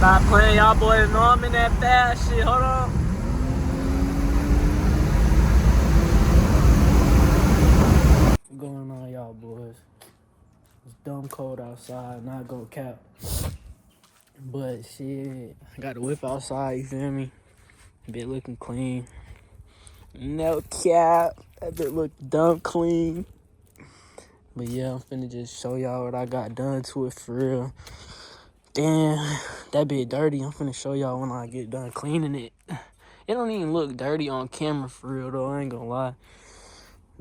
Stop playing, y'all boys know I'm in that fast shit. Hold on. What's going on, y'all boys? It's dumb cold outside, not gonna cap. But shit, I got the whip outside, you feel me? Bit looking clean. No cap. That bit look dumb clean. But yeah, I'm finna just show y'all what I got done to it for real. Damn, that bit dirty. I'm finna show y'all when I get done cleaning it. It don't even look dirty on camera for real though, I ain't gonna lie.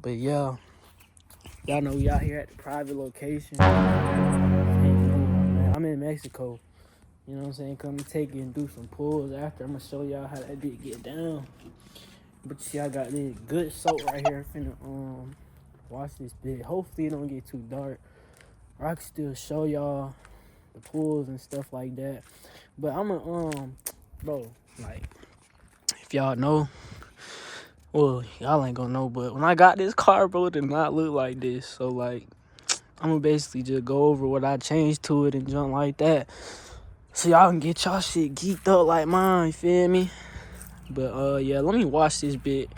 But yeah, y'all know we out here at the private location. I'm in Mexico. You know what I'm saying? Come and take it and do some pulls after. I'm gonna show y'all how that bit get down. But see, I got this good soap right here. Finna wash this bit. Hopefully it don't get too dark. Or I can still show y'all the pools and stuff like that. But I'm gonna bro, like, if y'all know, well, y'all ain't gonna know, but when I got this car, bro, it did not look like this. So like, I'm gonna basically just go over what I changed to it and jump like that, so y'all can get y'all shit geeked up like mine, you feel me? But yeah, let me wash this bit.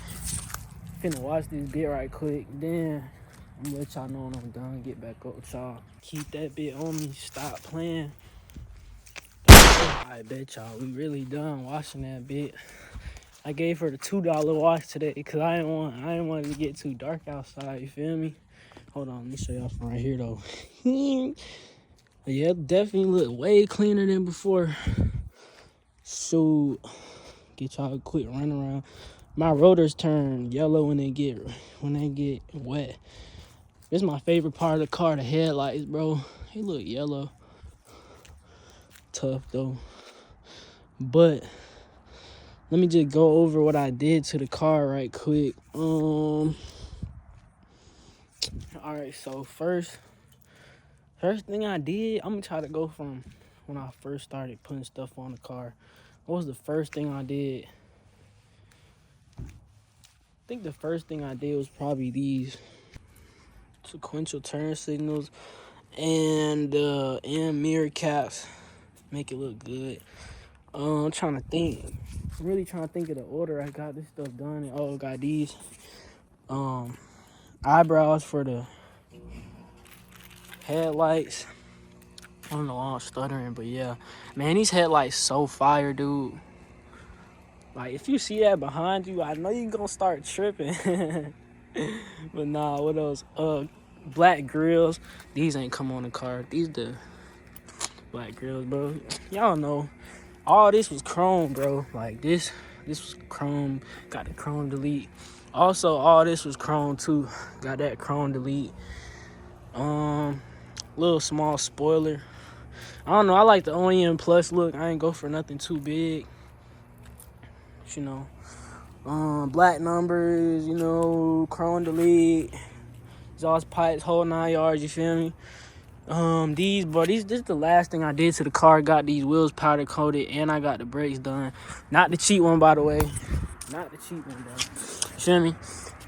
Finna wash this bit right quick, then I'm gonna let y'all know when I'm done, get back up with y'all. Keep that bit on me, stop playing. I bet y'all, we really done washing that bit. I gave her the $2 wash today because I didn't want it to get too dark outside, you feel me? Hold on, let me show y'all from right here though. Yeah, it definitely look way cleaner than before. So get y'all a quick run around. My rotors turn yellow when they get wet. This is my favorite part of the car, the headlights, bro. They look yellow. Tough though. But let me just go over what I did to the car right quick. Alright, so first thing I did, I'm gonna try to go from when I first started putting stuff on the car. What was the first thing I did? I think the first thing I did was probably these sequential turn signals and mirror caps. Make it look good. I'm trying to think. I'm really trying to think of the order I got this stuff done. And I got these eyebrows for the headlights. I don't know why I'm stuttering, but yeah. Man, these headlights so fire, dude. Like, if you see that behind you, I know you're gonna start tripping. But nah, what else? Black grills. These ain't come on the car. These the black grills, bro. Y'all know. All this was chrome, bro. Like, this was chrome. Got the chrome delete. Also, all this was chrome, too. Got that chrome delete. Little small spoiler. I don't know. I like the OEM Plus look. I ain't go for nothing too big. You know. Black numbers, you know, chrome delete. Exhaust pipes, whole 9 yards, you feel me? This is the last thing I did to the car. Got these wheels powder coated and I got the brakes done. Not the cheap one, by the way. Not the cheap one, though. You feel me?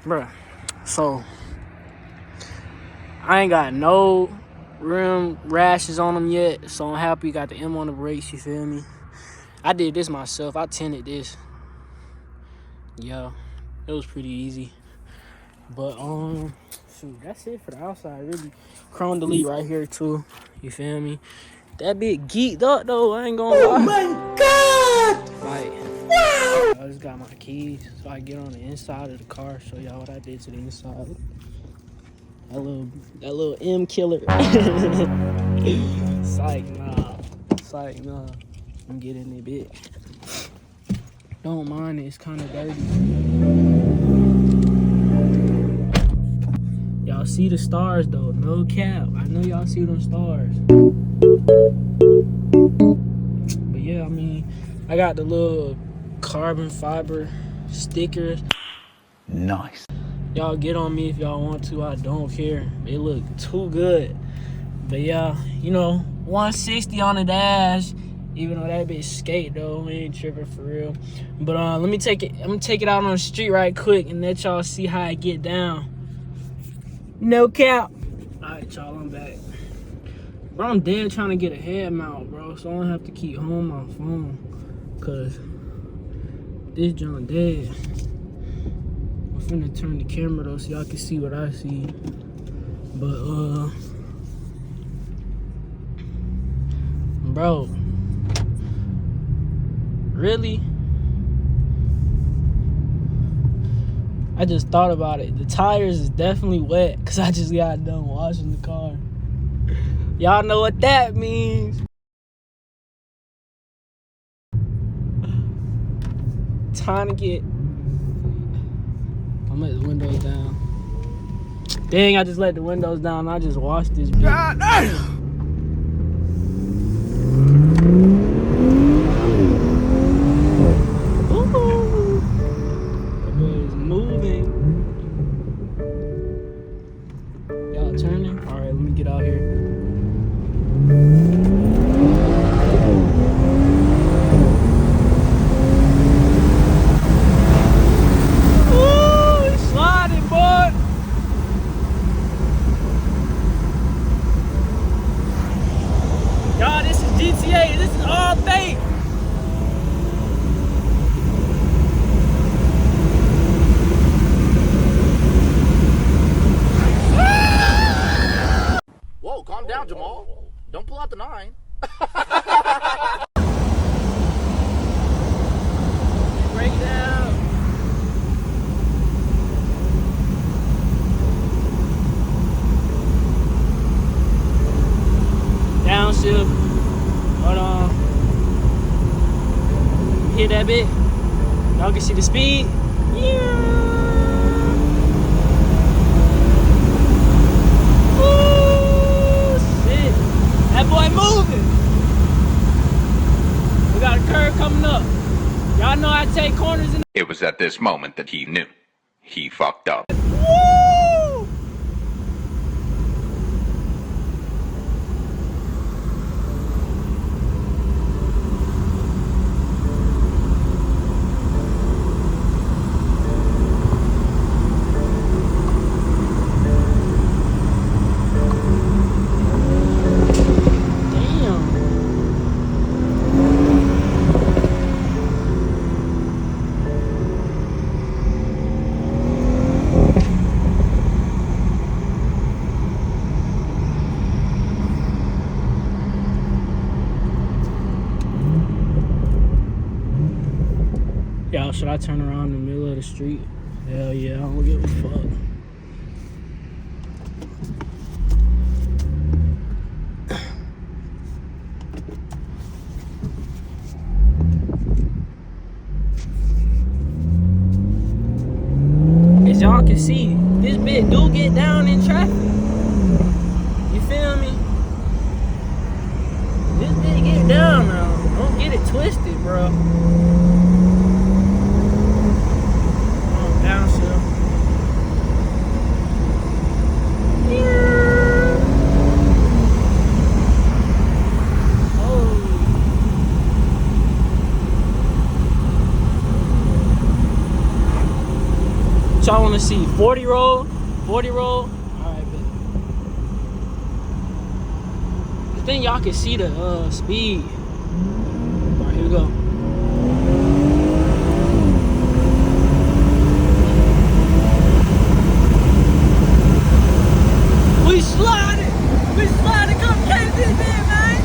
Bruh. So, I ain't got no rim rashes on them yet. So, I'm happy got the M on the brakes, you feel me? I did this myself. I tinted this. Yeah, it was pretty easy. But, shoot, that's it for the outside, really. Chrome delete right here, too. You feel me? That bit geeked up, though. I ain't gonna lie. Oh, my God! Like, wow! I just got my keys, so I get on the inside of the car, show y'all what I did to the inside. That little M killer. Psych, nah. I'm getting it, bit. Don't mind it, it's kind of dirty. Y'all see the stars though, no cap. I know y'all see them stars. But yeah, I mean, I got the little carbon fiber stickers. Nice. Y'all get on me if y'all want to, I don't care. They look too good. But yeah, you know, 160 on the dash. Even though that bitch skate though, we ain't tripping for real. But I'm gonna take it out on the street right quick and let y'all see how I get down. No cap. Alright, y'all, I'm back. Bro, I'm dead trying to get a head mount, bro, so I don't have to keep home my phone. Cause this John dead. I'm finna turn the camera though so y'all can see what I see. But bro, really? I just thought about it. The tires is definitely wet because I just got done washing the car. Y'all know what that means. Time to get... I'm let the windows down. Dang, I just let the windows down. I just washed this bitch. God damn! Turning. All right, let me get out here. Ooh, it's sliding, boy. Y'all, this is GTA. This is all fake. Whoa, calm down, Jamal. Don't pull out the 9. Break it down. Downshift. Hold on. Hit that bit. Y'all can see the speed. Yeah. That boy moving. We got a curve coming up. Y'all know I take corners in. It was at this moment that he knew. He fucked up. Woo! Y'all, should I turn around in the middle of the street? Hell yeah, I don't give a fuck. As y'all can see, this bit do get down in traffic. You feel me? This bit get down now. Don't get it twisted, bro. Downshift. Yeah. Oh. What y'all want to see? 40 roll? 40 roll? Alright, bet. I think y'all can see the speed. Alright, here we go. We sliding! We sliding! Come catch this man, man!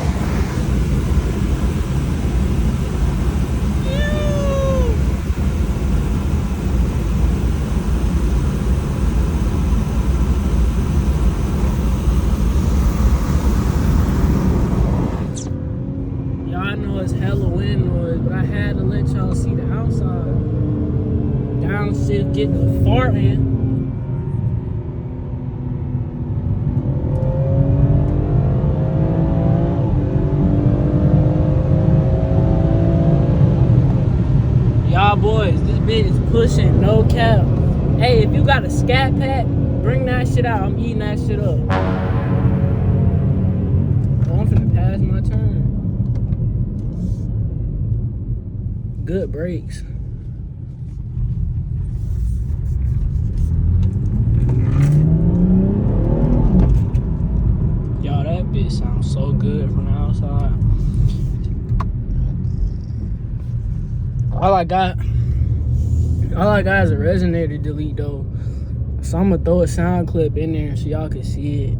Y'all know it's hella wind noise, but I had to let y'all see the outside. Downshift, get the farting. Y'all boys, this bitch is pushing, no cap. Hey, if you got a scat pack, bring that shit out. I'm eating that shit up. Oh, I'm finna pass my turn. Good brakes. Y'all, that bitch sounds so good from the outside. All I got is a resonator delete though. So I'm gonna throw a sound clip in there so y'all can see it.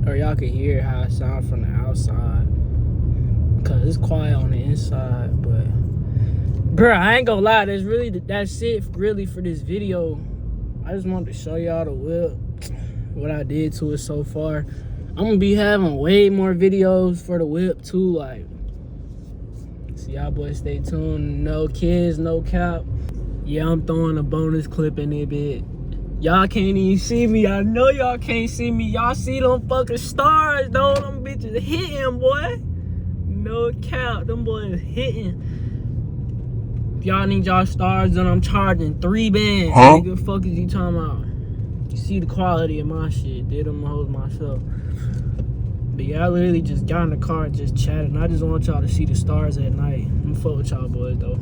Or y'all can hear how it sounds from the outside. Cause it's quiet on the inside, but bruh, I ain't gonna lie, that's it really for this video. I just wanted to show y'all the whip, what I did to it so far. I'm gonna be having way more videos for the whip too, like, so y'all boys stay tuned. No kids, no cap. Yeah, I'm throwing a bonus clip in it, bit. Y'all can't even see me. I know y'all can't see me. Y'all see them fucking stars, though. Them bitches hitting, boy. No cap, them boys hitting. If y'all need y'all stars, then I'm charging 3 bands. Huh? Nigga, fuck is you talking about? You see the quality of my shit. Did them hoes myself. But yeah, I literally just got in the car and just chatted. And I just want y'all to see the stars at night. I'm fuck with y'all boys though.